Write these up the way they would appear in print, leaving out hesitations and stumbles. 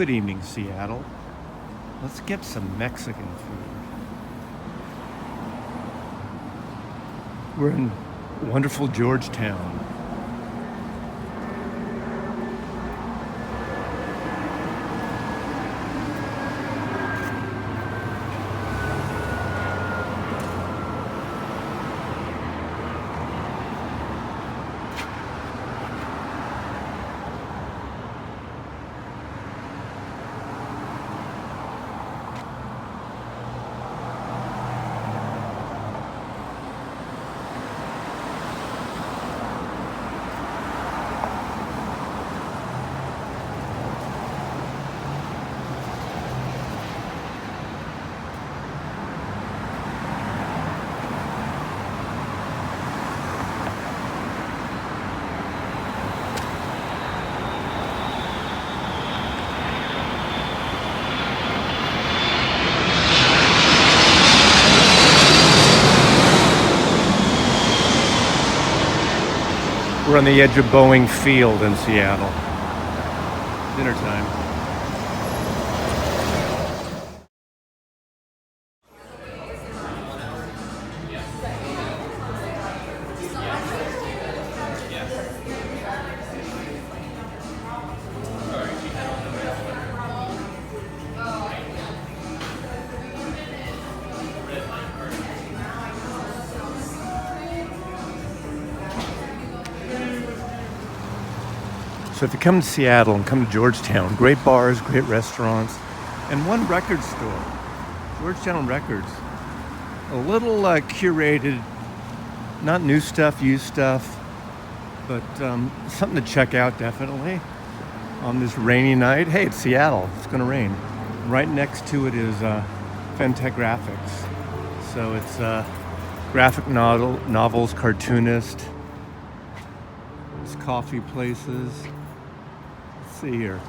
Good evening, Seattle. Let's get some Mexican food. We're in wonderful Georgetown. We're on the edge of Boeing Field in Seattle. Dinner time. So if you come to Seattle and come to Georgetown, great bars, great restaurants, and one record store, Georgetown Records. A little curated, not new stuff, used stuff, but something to check out definitely on this rainy night. Hey, it's Seattle, it's gonna rain. Right next to it is Fantagraphics. So it's graphic novels, cartoonist, it's coffee places. See here.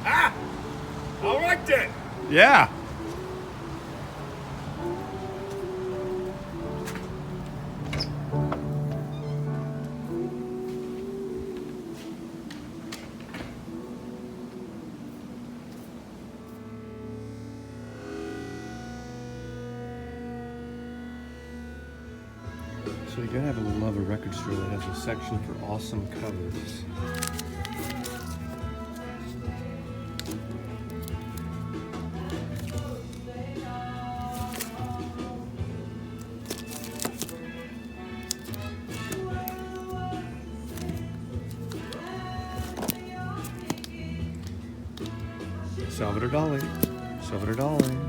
Ah! I liked it! Yeah. So you gotta have a love a record store that has a section for awesome covers. Salvador Dali. Salvador Dali.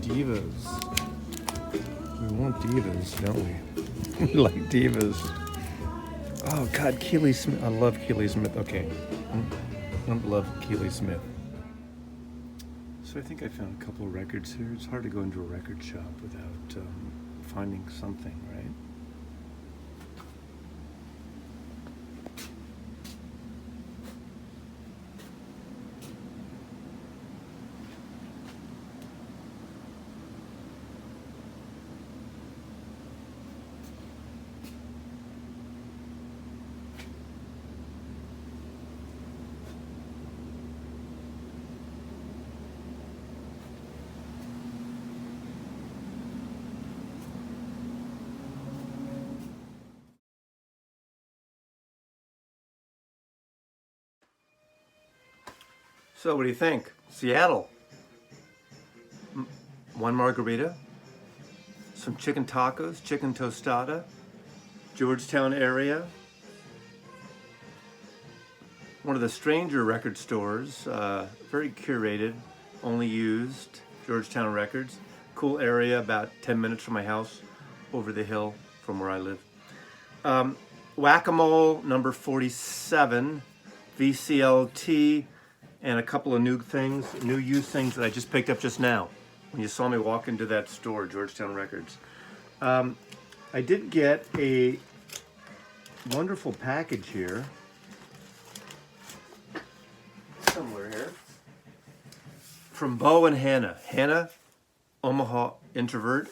Divas. We want divas, don't we? We like divas. Oh God, Keely Smith. I love Keely Smith. Okay, I love Keely Smith. So I think I found a couple of records here. It's hard to go into a record shop without finding something, right? So what do you think? Seattle. One margarita, some chicken tacos, chicken tostada, Georgetown area. One of the stranger record stores, very curated, only used, Georgetown Records. Cool area, about 10 minutes from my house, over the hill from where I live. Whack-A-Mole, number 47, VCLT, and a couple of new used things that I just picked up just now when you saw me walk into that store, Georgetown Records. I did get a wonderful package here, somewhere here, from Bo and Hannah. Hannah, Omaha Introvert.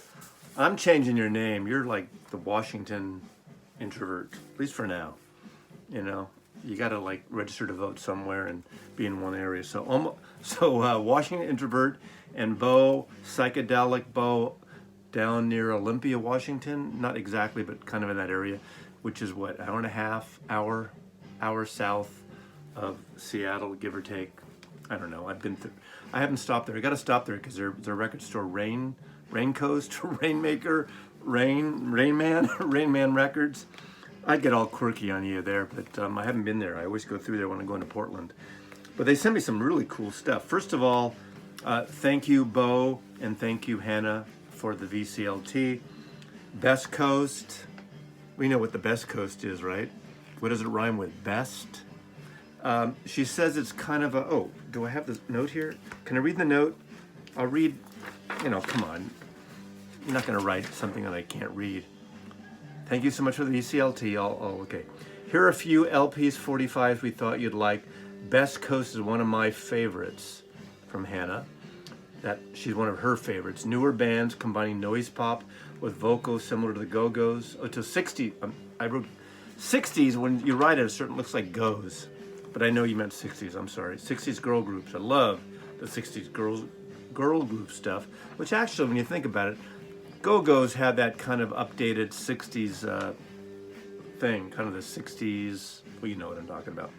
I'm changing your name. You're like the Washington Introvert, at least for now. You know, you got to like register to vote somewhere and be in one area. So, Washington Introvert and Bo, Psychedelic Bo, down near Olympia, Washington. Not exactly, but kind of in that area, which is what, hour and a half, hour south of Seattle, give or take. I don't know. I haven't stopped there. I got to stop there because their record store, Rain Coast, Rainmaker, Rain Man Records. I'd get all quirky on you there, but I haven't been there. I always go through there when I'm going to Portland. But they sent me some really cool stuff. First of all, thank you, Bo, and thank you, Hannah, for the VCLT. Best Coast. We know what the Best Coast is, right? What does it rhyme with? Best? She says it's kind of a, oh, do I have this note here? Can I read the note? I'll read, come on. You're not going to write something that I can't read. Thank you so much for the VCLT. Okay. Here are a few LPs, 45s we thought you'd like. Best Coast is one of my favorites from Hannah. She's one of her favorites. Newer bands combining noise pop with vocals similar to the Go-Go's. Oh, to 60. I wrote 60s. When you write it, it certainly looks like goes. But I know you meant 60s. I'm sorry. 60s girl groups. I love the 60s girl group stuff. Which actually, when you think about it, Go-Go's had that kind of updated 60s thing. Kind of the 60s. Well, you know what I'm talking about.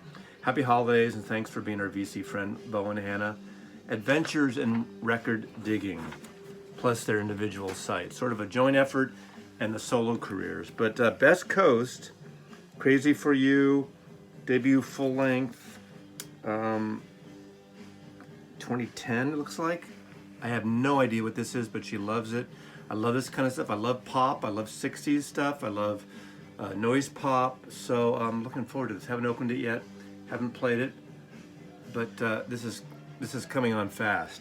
Happy holidays and thanks for being our VC friend, Bo and Hannah. Adventures in record digging, plus their individual sites. Sort of a joint effort and the solo careers. But Best Coast, Crazy for You, debut full length, 2010 it looks like. I have no idea what this is, but she loves it. I love this kind of stuff. I love pop. I love 60s stuff. I love noise pop. So I'm looking forward to this. Haven't opened it yet. Haven't played it. But this is coming on fast.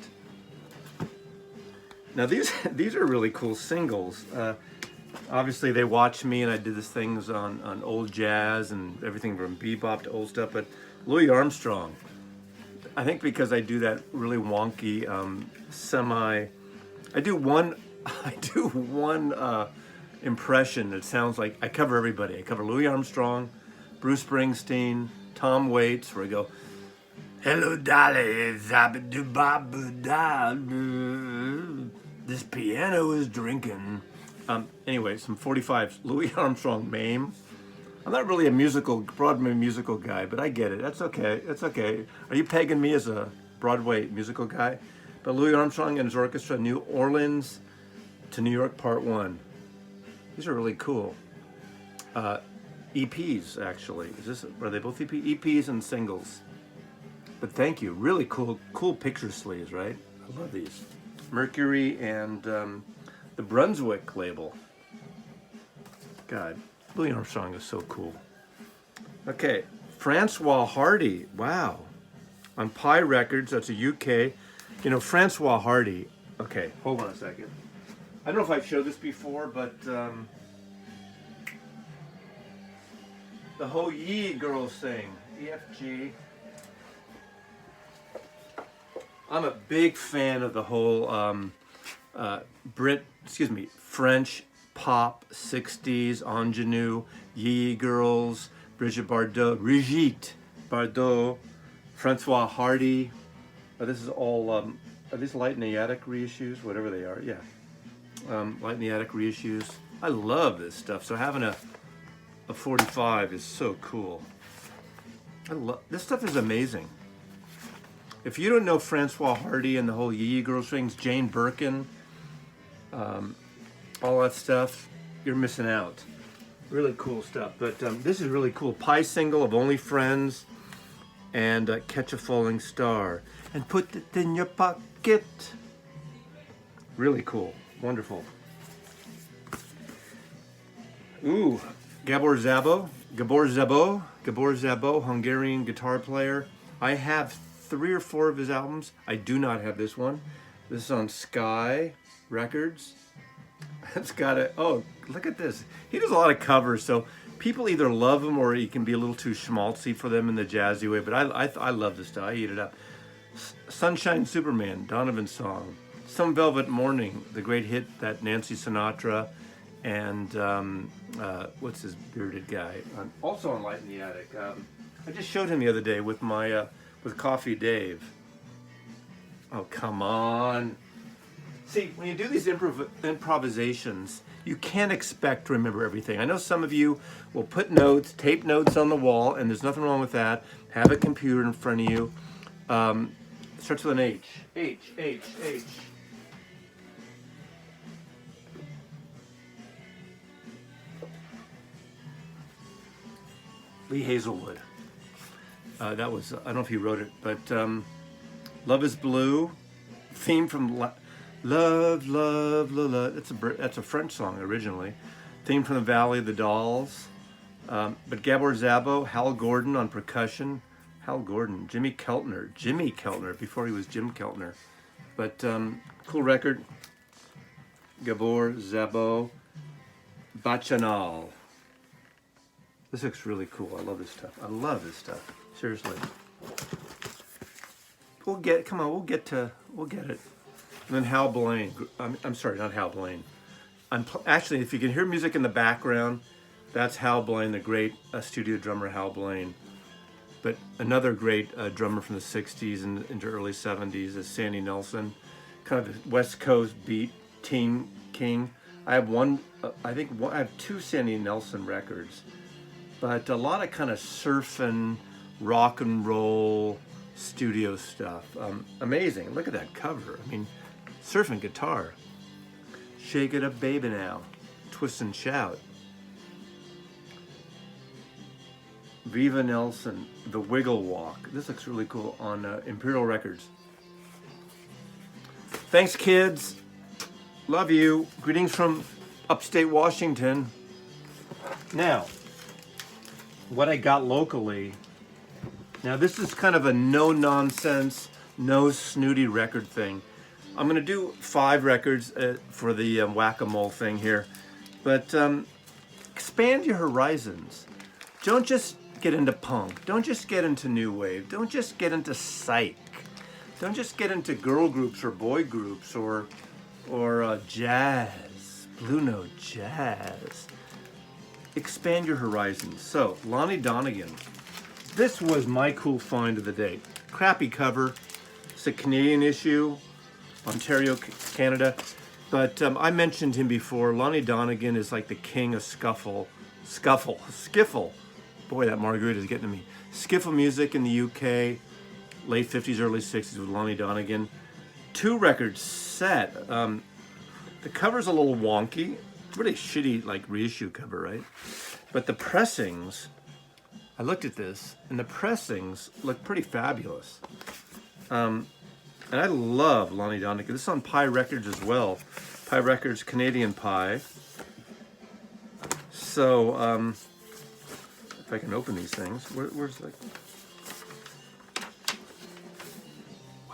Now these are really cool singles. Obviously they watch me and I did these things on old jazz and everything from bebop to old stuff, but Louie Armstrong, I think because I do that really wonky I do one impression that sounds like I cover everybody. I cover Louie Armstrong, Bruce Springsteen, Tom Waits, where I go, hello, Dolly, this piano is drinking. Anyway, some 45s. Louie Armstrong, Mame. I'm not really a Broadway musical guy, but I get it. That's okay. That's okay. Are you pegging me as a Broadway musical guy? But Louie Armstrong and his orchestra, New Orleans to New York, Part 1. These are really cool. EPs, actually. Are they both EPs and singles? But thank you. Really cool picture sleeves, right? I love these. Mercury and the Brunswick label. God, Louie Armstrong is so cool. Okay, Francois Hardy. Wow. On Pi Records, that's a UK. Francois Hardy. Okay, hold on a second. I don't know if I've showed this before, but the whole Yee girls thing. EFG. I'm a big fan of the whole French pop 60s ingenue, Yee girls, Brigitte Bardot, Francois Hardy. This is all, are these Light in the Attic reissues? Whatever they are, yeah. Light in the Attic reissues. I love this stuff. So having a 45 is so cool. This stuff is amazing. If you don't know Francois Hardy and the whole Yee girls things, Jane Birkin, all that stuff, you're missing out. Really cool stuff. But this is really cool. Pie single of Only Friends and Catch a Falling Star. And put it in your pocket. Really cool. Wonderful. Ooh, Gabor Szabo, Hungarian guitar player. I have 3 or 4 of his albums. I do not have this one. This is on Sky Records. It's got oh, look at this. He does a lot of covers, so people either love him or he can be a little too schmaltzy for them in the jazzy way, but I love this stuff. I eat it up. Sunshine Superman, Donovan's song. Some Velvet Morning, the great hit that Nancy Sinatra and what's his bearded guy, also on Light in the Attic. I just showed him the other day with my with Coffee Dave. Oh, come on. See, when you do these improvisations, you can't expect to remember everything. I know some of you will put notes, tape notes on the wall, and there's nothing wrong with that. Have a computer in front of you. It starts with an H. H. Lee Hazelwood. That was, I don't know if he wrote it, but Love is Blue, theme from Love, Love, La La. That's a French song originally. Theme from the Valley of the Dolls. But Gabor Szabo, Hal Gordon on percussion. Hal Gordon, Jimmy Keltner, before he was Jim Keltner. But cool record. Gabor Szabo, Bacchanal. This looks really cool. I love this stuff. Seriously. We'll get it. And then Hal Blaine. I'm sorry, not Hal Blaine. Actually, if you can hear music in the background, that's Hal Blaine, the great studio drummer Hal Blaine. But another great drummer from the 60s and into early 70s is Sandy Nelson, kind of the West Coast beat team king. I have I have two Sandy Nelson records, but a lot of kind of surfing, rock and roll, studio stuff. Amazing. Look at that cover. I mean, surfing guitar. Shake it up, baby now. Twist and shout. Viva Nelson, The Wiggle Walk. This looks really cool on Imperial Records. Thanks, kids. Love you. Greetings from upstate Washington. Now, what I got locally. Now, this is kind of a no-nonsense, no-snooty record thing. I'm going to do 5 records for the whack-a-mole thing here. But expand your horizons. Don't just get into punk. Don't just get into new wave. Don't just get into psych. Don't just get into girl groups or boy groups or jazz, blue note jazz. Expand your horizons. So, Lonnie Donegan. This was my cool find of the day. Crappy cover. It's a Canadian issue, Ontario, Canada. But I mentioned him before. Lonnie Donegan is like the king of skiffle. Boy, that margarita is getting to me. Skiffle music in the UK, late 50s, early 60s with Lonnie Donegan. 2 record set. The cover's a little wonky. Really shitty, like, reissue cover, right? But the pressings, I looked at this, and the pressings look pretty fabulous. And I love Lonnie Donegan. This is on Pie Records as well. Pie Records, Canadian Pie. So, if I can open these things. Where's like?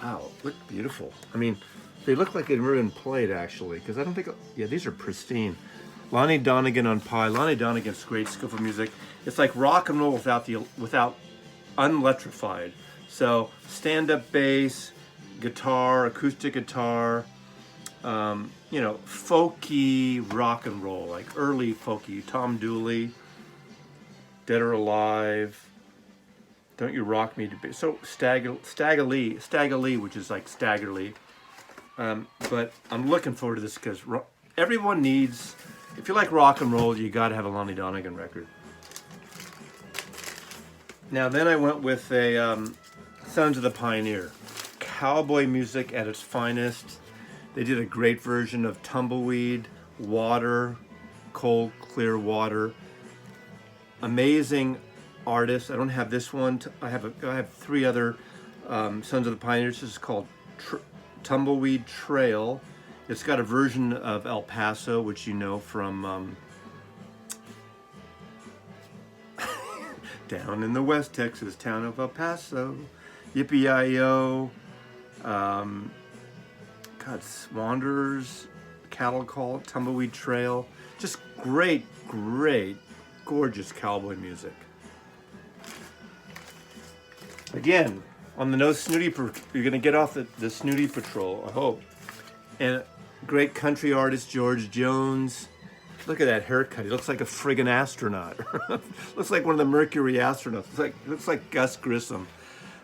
Wow, look beautiful. I mean, they look like they've never been played actually, because I don't think. Yeah, these are pristine. Lonnie Donegan on Pie. Lonnie Donegan's great skiffle music. It's like rock and roll without unelectrified. So stand-up bass, guitar, acoustic guitar. Folky rock and roll, like early folky. Tom Dooley. Dead or Alive, Don't You Rock Me to Be. So Stagger Lee, which is like Staggerly. But I'm looking forward to this because everyone needs, if you like rock and roll, you got to have a Lonnie Donegan record. Now then I went with a Sons of the Pioneer. Cowboy music at its finest. They did a great version of Tumbleweed, Water, Cold Clear Water. Amazing artists. I don't have this one. I have 3 other Sons of the Pioneers. This is called Tumbleweed Trail. It's got a version of El Paso, which you know from down in the West Texas town of El Paso. Yippee-yi-yo. Wanderers, Cattle Call, Tumbleweed Trail. Just great, gorgeous cowboy music. Again, on the no snooty, you're going to get off the snooty patrol, I hope. And great country artist George Jones. Look at that haircut. He looks like a friggin' astronaut. Looks like one of the Mercury astronauts. Looks like Gus Grissom.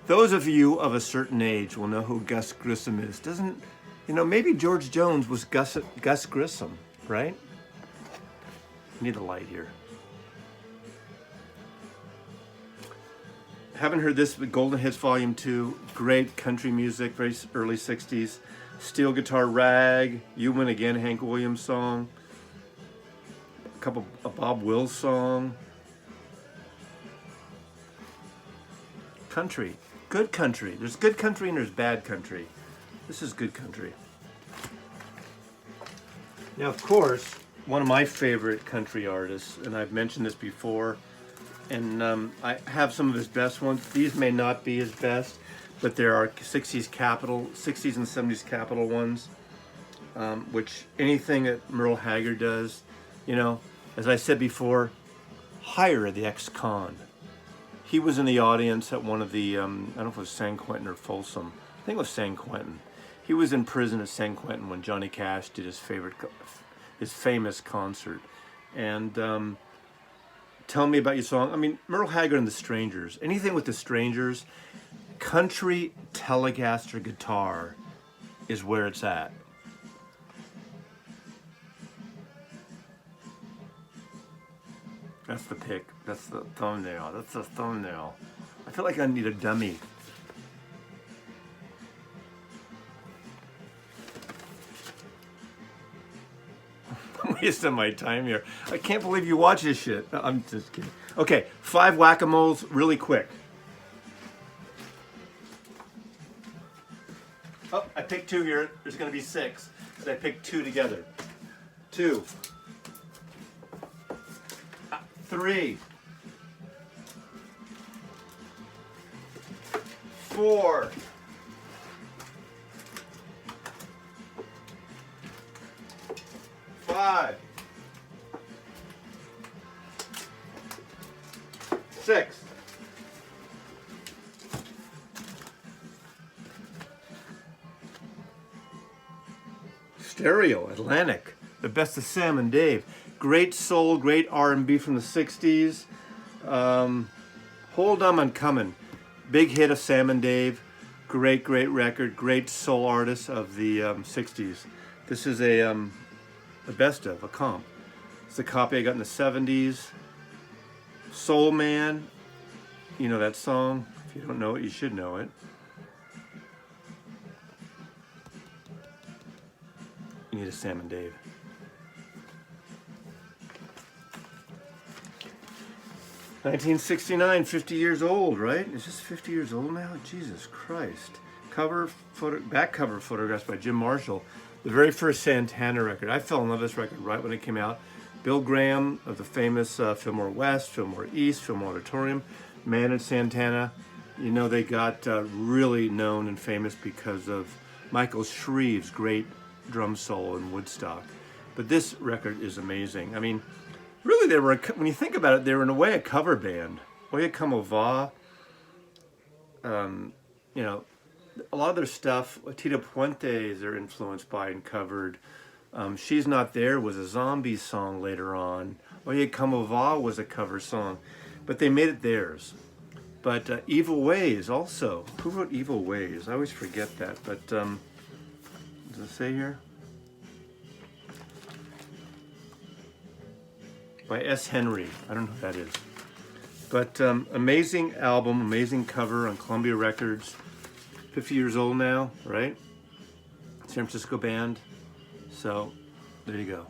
Those of you of a certain age will know who Gus Grissom is. Doesn't, you know, maybe George Jones was Gus Grissom, right? Need a light here. Haven't heard this, but Golden Hits Volume 2. Great country music, very early 60s. Steel Guitar Rag, You Win Again, Hank Williams song. A Bob Wills song. Country, good country. There's good country and there's bad country. This is good country. Now, of course, one of my favorite country artists, and I've mentioned this before, and I have some of his best ones. These may not be his best, but there are 60s and 70s Capitol ones, which anything that Merle Haggard does, you know, as I said before, hire the ex-con. He was in the audience at one of the, I don't know if it was San Quentin or Folsom. I think it was San Quentin. He was in prison at San Quentin when Johnny Cash did his famous concert. And tell me about your song. I mean, Merle Haggard and the Strangers. Anything with the Strangers, country Telecaster guitar is where it's at. That's the pick. That's the thumbnail. That's the thumbnail. I feel like I need a dummy. I'm wasting my time here. I can't believe you watch this shit. No, I'm just kidding. Okay, 5 whack-a-moles really quick. Oh, I picked 2 here. There's going to be 6. So I picked 2 together. 2. 3, 4, 5, 6. Stereo, Atlantic, the best of Sam and Dave. Great soul, great R&B from the 60s. Hold On I'm Coming. Big hit of Sam and Dave. Great record. Great soul artist of the 60s. This is a best of, a comp. It's a copy I got in the 70s. Soul Man. You know that song? If you don't know it, you should know it. You need a Sam and Dave. 1969, 50 years old, right? Is this 50 years old now? Jesus Christ. Back cover photographs by Jim Marshall. The very first Santana record. I fell in love with this record right when it came out. Bill Graham of the famous Fillmore West, Fillmore East, Fillmore Auditorium, Man and Santana. You know, they got really known and famous because of Michael Shreve's great drum solo in Woodstock. But this record is amazing. I mean, really, they were, when you think about it, they were in a way a cover band. Oye Como Va, you know, a lot of their stuff, Tita Puentes are influenced by and covered. She's Not There was a Zombies song later on. Oye Como Va was a cover song, but they made it theirs. But Evil Ways also. Who wrote Evil Ways? I always forget that, but does it say here? By S. Henry. I don't know who that is. But amazing album, amazing cover on Columbia Records. 50 years old now, right? San Francisco band. So, there you go.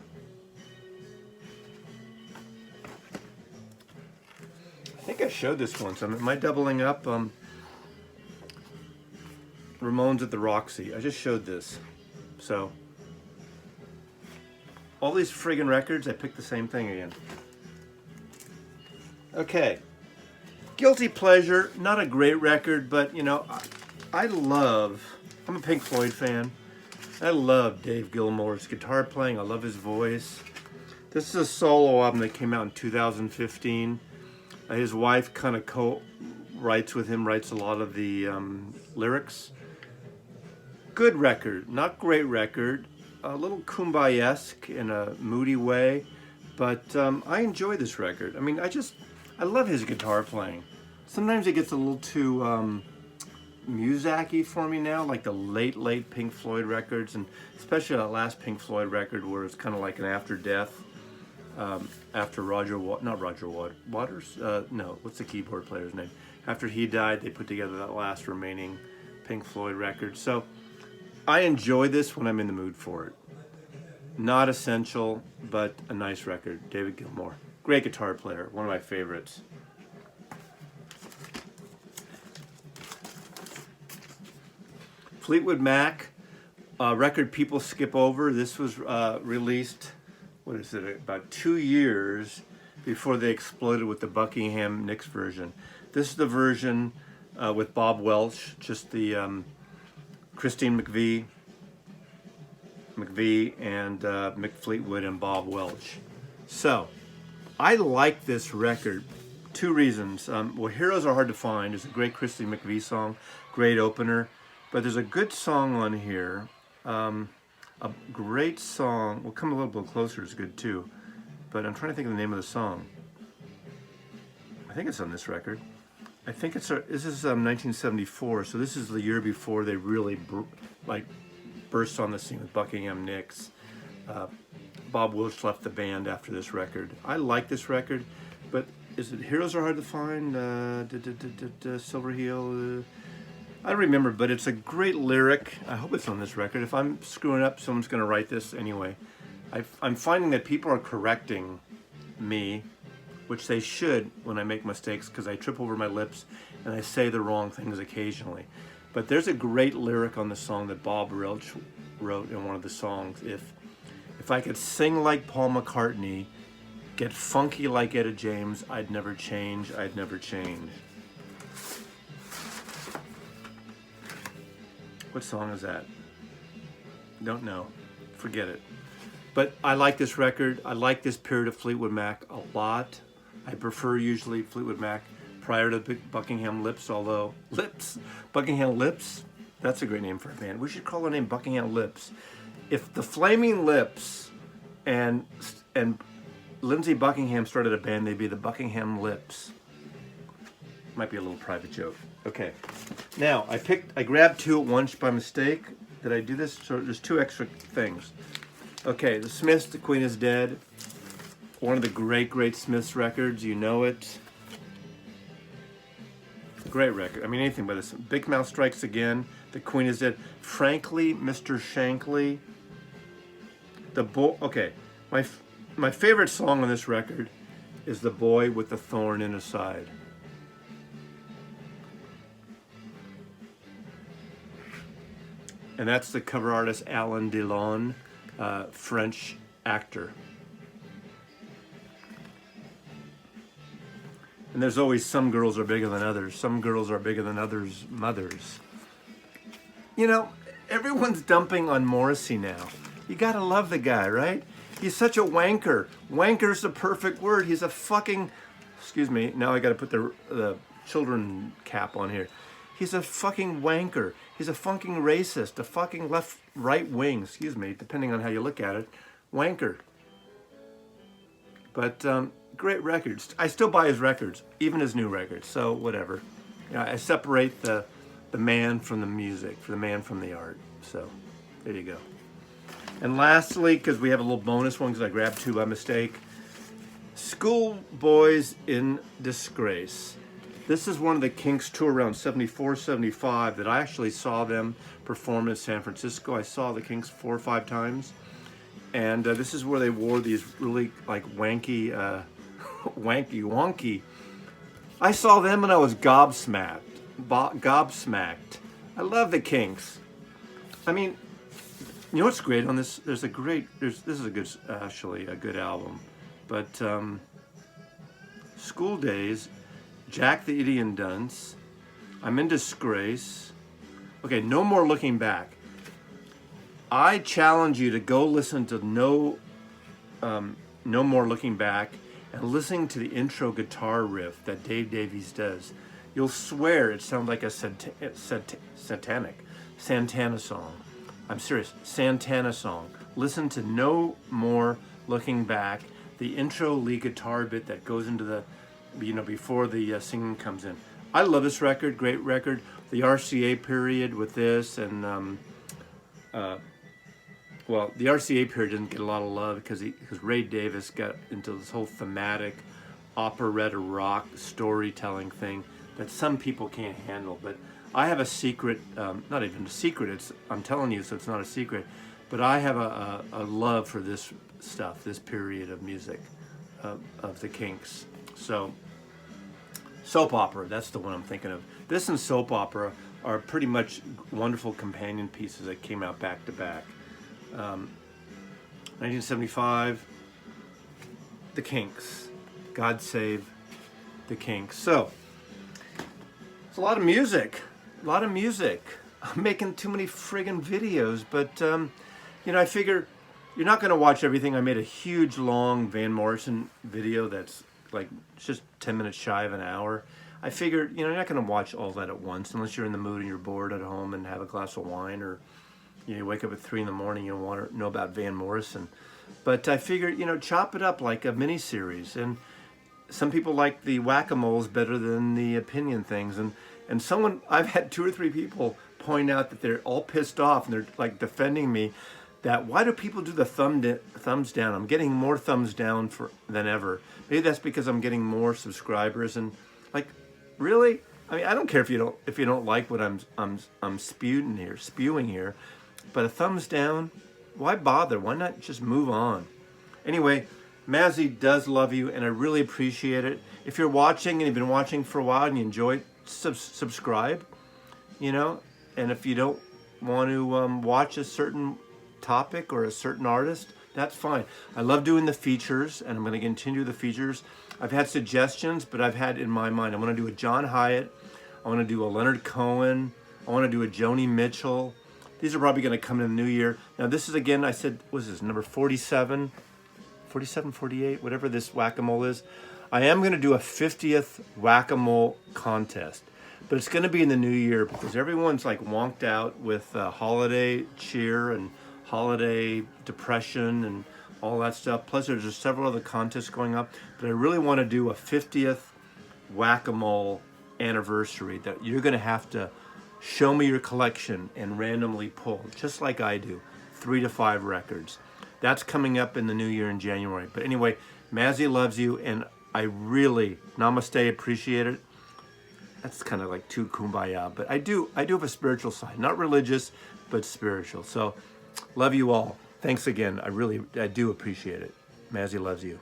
I think I showed this once. Am I doubling up? Ramones at the Roxy. I just showed this. So, all these friggin' records, I picked the same thing again. Okay. Guilty Pleasure, not a great record, but you know, I'm a Pink Floyd fan. I love Dave Gilmour's guitar playing. I love his voice. This is a solo album that came out in 2015. His wife kind of co-writes with him, writes a lot of the lyrics. Good record, not great record. a little kumbaya-esque in a moody way, but I enjoy this record. I mean, I love his guitar playing. Sometimes it gets a little too Muzak-y for me now, like the late Pink Floyd records, and especially that last Pink Floyd record where it's kind of like an after death, after not Roger Waters, no, what's the keyboard player's name? After he died, they put together that last remaining Pink Floyd record. So I enjoy this when I'm in the mood for it. Not essential, but a nice record. David Gilmour, great guitar player, one of my favorites. Fleetwood Mac, record people skip over. This was released, about 2 years before they exploded with the Buckingham Nicks version. This is the version with Bob Welch, just the Christine McVie and Mick Fleetwood and Bob Welch. So, I like this record. 2 reasons. Well, Heroes Are Hard to Find is a great Christine McVie song, great opener. But there's a good song on here, a great song. We'll come a little bit closer, it's good too. But I'm trying to think of the name of the song. I think it's on this record. I think this is 1974, so this is the year before they really burst on the scene with Buckingham Nicks. Bob Welch left the band after this record. I like this record, but is it Heroes Are Hard to Find? Silver Heel? I don't remember, but it's a great lyric. I hope it's on this record. If I'm screwing up, someone's going to write this anyway. I'm finding that people are correcting me, which they should when I make mistakes, because I trip over my lips and I say the wrong things occasionally. But there's a great lyric on the song that Bob Welch wrote in one of the songs. If I could sing like Paul McCartney, get funky like Etta James, I'd never change, I'd never change. What song is that? Don't know. Forget it. But I like this record. I like this period of Fleetwood Mac a lot. I prefer usually Fleetwood Mac prior to Buckingham Lips, although Buckingham Lips, that's a great name for a band. We should call the name Buckingham Lips. If the Flaming Lips and Lindsey Buckingham started a band, they'd be the Buckingham Lips. Might be a little private joke. Okay. Now, I grabbed 2 at once by mistake. Did I do this? So there's 2 extra things. Okay, the Smiths, The Queen is Dead. One of the great Smiths records. You know it. Great record. I mean, anything by this. Big Mouth Strikes Again. The Queen is Dead. Frankly, Mr. Shankly. Okay, my favorite song on this record is The Boy with the Thorn in His Side. And that's the cover artist Alain Delon, French actor. And there's always some girls are bigger than others. Some girls are bigger than others' mothers. You know, everyone's dumping on Morrissey now. You gotta love the guy, right? He's such a wanker. Wanker's the perfect word. He's a fucking, excuse me, now I gotta put the children cap on here. He's a fucking wanker. He's a fucking racist, a fucking right wing, excuse me, depending on how you look at it, wanker. But great records. I still buy his records, even his new records, so whatever. You know, I separate the man from the music, the man from the art. So there you go. And lastly, because we have a little bonus one, because I grabbed 2 by mistake, Schoolboys in Disgrace. This is one of the Kinks tour around 74, 75 that I actually saw them perform in San Francisco. I saw the Kinks 4 or 5 times. And this is where they wore these really like wanky, wonky. I saw them and I was gobsmacked. I love the Kinks. I mean, you know what's great on this? This is a good, actually a good album. But School Days, Jack the Indian Dunce, I'm in Disgrace. Okay, No More Looking Back. I challenge you to go listen to No More Looking Back and listen to the intro guitar riff that Dave Davies does. You'll swear it sounds like a Santana song. I'm serious, Santana song. listen to No More Looking Back, the intro lead guitar bit that goes into the, before the singing comes in. I love this record, great record. The RCA period with this, and well, the RCA period didn't get a lot of love because Ray Davis got into this whole thematic operetta rock storytelling thing that some people can't handle. But I have a secret, not even a secret, I'm telling you, so it's not a secret, but I have a love for this stuff, this period of music, of the Kinks. So, soap opera, that's the one I'm thinking of. This and soap opera are pretty much wonderful companion pieces that came out back to back. 1975, the Kinks. God Save the Kinks. So, it's a lot of music. I'm making too many friggin' videos, but, I figure you're not going to watch everything. I made a huge, long Van Morrison video that's like just 10 minutes shy of an hour. I figured, you're not going to watch all that at once unless you're in the mood and you're bored at home and have a glass of wine, or you wake up at 3 in the morning, you want to know about Van Morrison. But I figured, chop it up like a mini-series. And some people like the whack-a-moles better than the opinion things. And I've had 2 or 3 people point out that they're all pissed off and they're like defending me, that why do people do the thumbs down? I'm getting more thumbs down than ever. Maybe that's because I'm getting more subscribers. And like, really? I mean, I don't care if you don't like what I'm spewing here, but a thumbs down, why bother? Why not just move on? Anyway, Mazzy does love you, and I really appreciate it. If you're watching and you've been watching for a while and you enjoy it, subscribe, and if you don't want to watch a certain topic or a certain artist, that's fine. I love doing the features, and I'm going to continue the features. I've had suggestions, but I've had in my mind, I want to do a John Hyatt, I want to do a Leonard Cohen, I want to do a Joni Mitchell. These are probably going to come in the new year. Now this is, again, I said, what is this, number 47, 48, whatever this whack-a-mole is. I am going to do a 50th whack-a-mole contest, but it's going to be in the new year because everyone's like wonked out with holiday cheer and holiday depression and all that stuff. Plus there's just several other contests going up, but I really want to do a 50th whack-a-mole anniversary that you're going to have to show me your collection and randomly pull, just like I do, 3 to 5 records. That's coming up in the new year in January. But anyway, Mazzy loves you, and I really, namaste, appreciate it. That's kind of like too kumbaya, but I do have a spiritual side, not religious, but spiritual. So, love you all. Thanks again. I do appreciate it. Mazzy loves you.